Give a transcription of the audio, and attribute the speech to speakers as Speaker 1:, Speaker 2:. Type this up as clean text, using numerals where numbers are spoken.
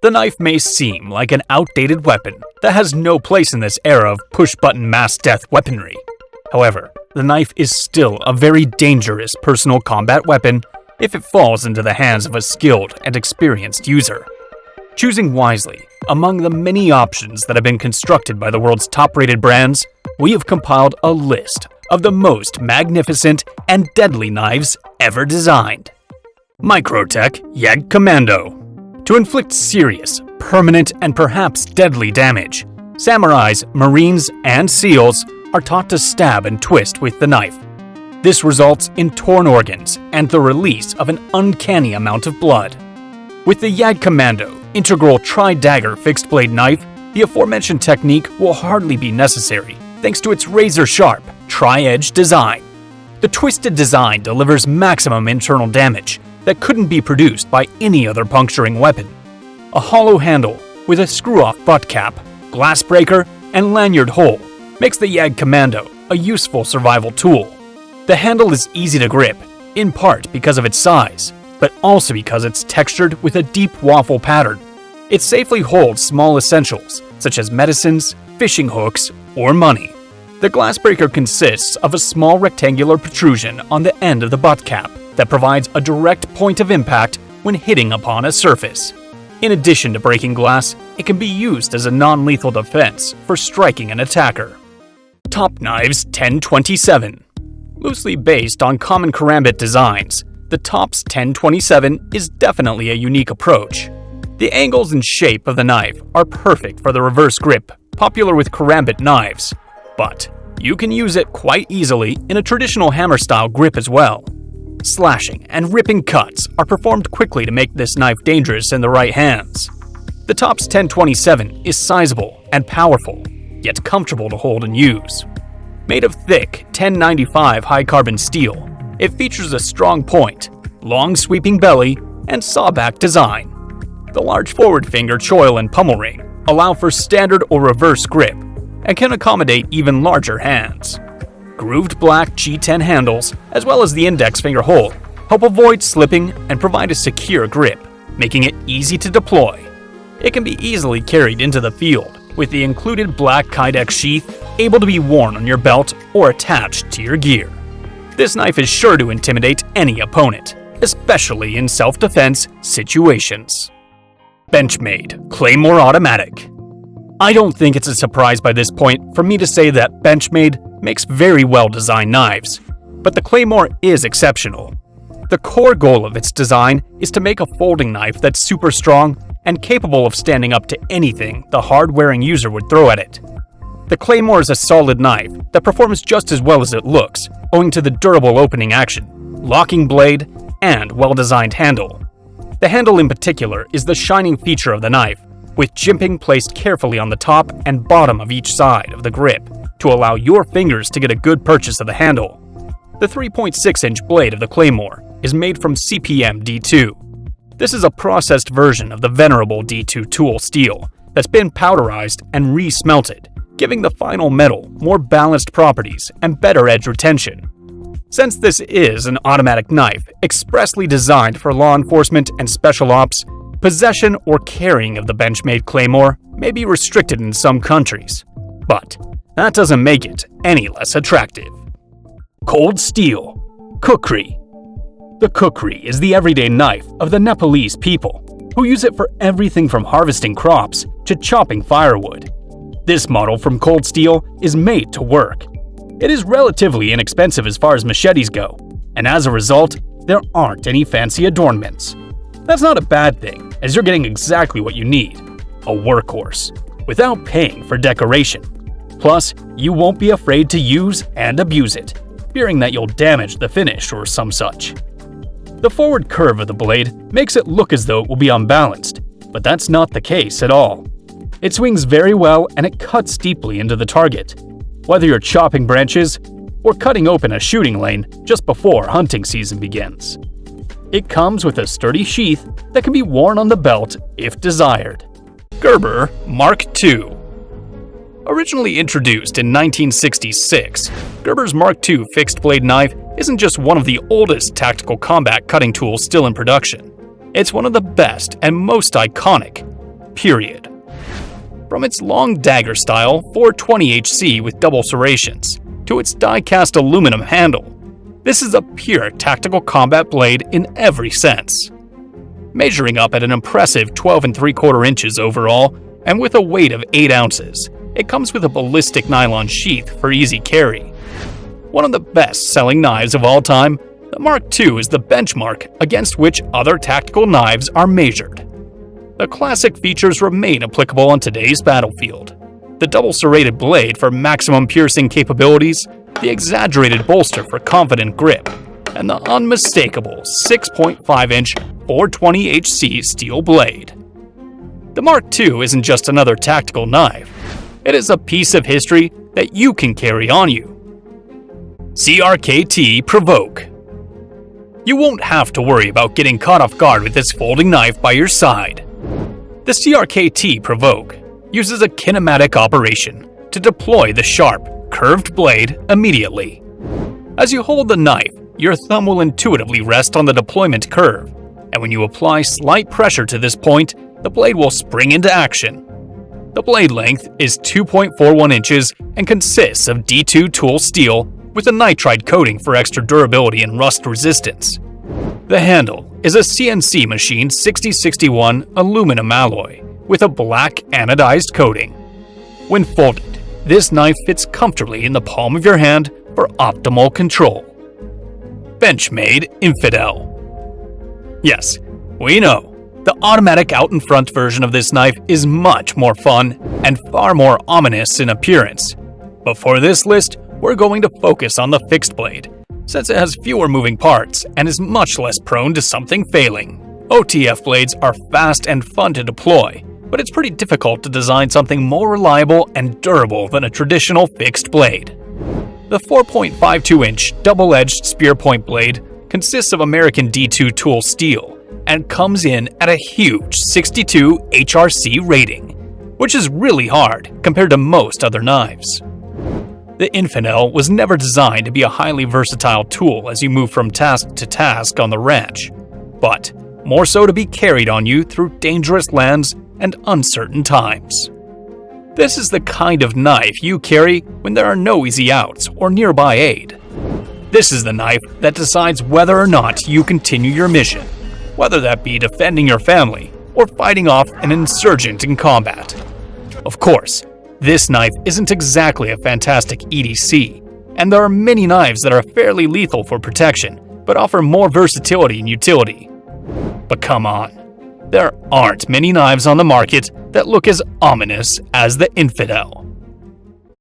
Speaker 1: The knife may seem like an outdated weapon that has no place in this era of push-button mass death weaponry. However, the knife is still a very dangerous personal combat weapon if it falls into the hands of a skilled and experienced user. Choosing wisely among the many options that have been constructed by the world's top-rated brands, we have compiled a list of the most magnificent and deadly knives ever designed. MICROTECH JAGDKOMMANDO. To inflict serious, permanent, and perhaps deadly damage, samurais, marines, and SEALs are taught to stab and twist with the knife. This results in torn organs and the release of an uncanny amount of blood. With the JAGDKOMMANDO integral tri-dagger fixed-blade knife, the aforementioned technique will hardly be necessary thanks to its razor-sharp, tri-edge design. The twisted design delivers maximum internal damage that couldn't be produced by any other puncturing weapon. A hollow handle with a screw-off butt cap, glass breaker, and lanyard hole makes the JAGDKOMMANDO a useful survival tool. The handle is easy to grip, in part because of its size, but also because it's textured with a deep waffle pattern. It safely holds small essentials, such as medicines, fishing hooks, or money. The glass breaker consists of a small rectangular protrusion on the end of the butt cap that provides a direct point of impact when hitting upon a surface. In addition to breaking glass, it can be used as a non-lethal defense for striking an attacker. Top Knives 1027. Loosely based on common karambit designs, the TOPS 1027 is definitely a unique approach. The angles and shape of the knife are perfect for the reverse grip, popular with karambit knives, but you can use it quite easily in a traditional hammer-style grip as well. Slashing and ripping cuts are performed quickly to make this knife dangerous in the right hands. The TOPS 1027 is sizable and powerful, yet comfortable to hold and use. Made of thick 1095 high-carbon steel, it features a strong point, long sweeping belly, and sawback design. The large forward finger choil and pummel ring allow for standard or reverse grip and can accommodate even larger hands. Grooved black G10 handles, as well as the index finger hole, help avoid slipping and provide a secure grip, making it easy to deploy. It can be easily carried into the field, with the included black Kydex sheath able to be worn on your belt or attached to your gear. This knife is sure to intimidate any opponent, especially in self-defense situations. BENCHMADE CLAYMORE Automatic. I don't think it's a surprise by this point for me to say that BENCHMADE makes very well-designed knives, but the Claymore is exceptional. The core goal of its design is to make a folding knife that's super strong and capable of standing up to anything the hard-wearing user would throw at it. The Claymore is a solid knife that performs just as well as it looks, owing to the durable opening action, locking blade, and well-designed handle. The handle in particular is the shining feature of the knife, with jimping placed carefully on the top and bottom of each side of the grip to allow your fingers to get a good purchase of the handle. The 3.6-inch blade of the Claymore is made from CPM D2. This is a processed version of the venerable D2 tool steel that's been powderized and re-smelted, giving the final metal more balanced properties and better edge retention. Since this is an automatic knife expressly designed for law enforcement and special ops, possession or carrying of the BENCHMADE Claymore may be restricted in some countries, but that doesn't make it any less attractive. Cold Steel KUKRI. The KUKRI is the everyday knife of the Nepalese people, who use it for everything from harvesting crops to chopping firewood. This model from Cold Steel is made to work. It is relatively inexpensive as far as machetes go, and as a result, there aren't any fancy adornments. That's not a bad thing, as you're getting exactly what you need, a workhorse, without paying for decoration. Plus, you won't be afraid to use and abuse it, fearing that you'll damage the finish or some such. The forward curve of the blade makes it look as though it will be unbalanced, but that's not the case at all. It swings very well and it cuts deeply into the target, whether you're chopping branches or cutting open a shooting lane just before hunting season begins. It comes with a sturdy sheath that can be worn on the belt if desired. GERBER Mark II. Originally introduced in 1966, GERBER's Mark II fixed-blade knife isn't just one of the oldest tactical combat cutting tools still in production. It's one of the best and most iconic. period. From its long dagger style 420HC with double serrations, to its die-cast aluminum handle, this is a pure tactical combat blade in every sense. Measuring up at an impressive 12 3/4 inches overall, and with a weight of 8 ounces, it comes with a ballistic nylon sheath for easy carry. One of the best-selling knives of all time, the Mark II is the benchmark against which other tactical knives are measured. The classic features remain applicable on today's battlefield. The double serrated blade for maximum piercing capabilities, the exaggerated bolster for confident grip, and the unmistakable 6.5-inch 420HC steel blade. The Mark II isn't just another tactical knife. It is a piece of history that you can carry on you. CRKT PROVOKE. You won't have to worry about getting caught off guard with this folding knife by your side. The CRKT PROVOKE uses a kinematic operation to deploy the sharp, curved blade immediately. As you hold the knife, your thumb will intuitively rest on the deployment curve, and when you apply slight pressure to this point, the blade will spring into action. The blade length is 2.41 inches and consists of D2 tool steel with a nitride coating for extra durability and rust resistance. The handle is a CNC machined 6061 aluminum alloy with a black anodized coating. When folded, this knife fits comfortably in the palm of your hand for optimal control. BENCHMADE INFIDEL. Yes, we know, the automatic out-in-front version of this knife is much more fun and far more ominous in appearance. But for this list, we're going to focus on the fixed blade, since it has fewer moving parts and is much less prone to something failing. OTF blades are fast and fun to deploy, but it's pretty difficult to design something more reliable and durable than a traditional fixed blade. The 4.52-inch double-edged spear point blade consists of American D2 tool steel and comes in at a huge 62 HRC rating, which is really hard compared to most other knives. The Infidel was never designed to be a highly versatile tool as you move from task to task on the ranch, but more so to be carried on you through dangerous lands and uncertain times. This is the kind of knife you carry when there are no easy outs or nearby aid. This is the knife that decides whether or not you continue your mission, whether that be defending your family or fighting off an insurgent in combat. Of course, this knife isn't exactly a fantastic EDC, and there are many knives that are fairly lethal for protection, but offer more versatility and utility. But come on, there aren't many knives on the market that look as ominous as the Infidel.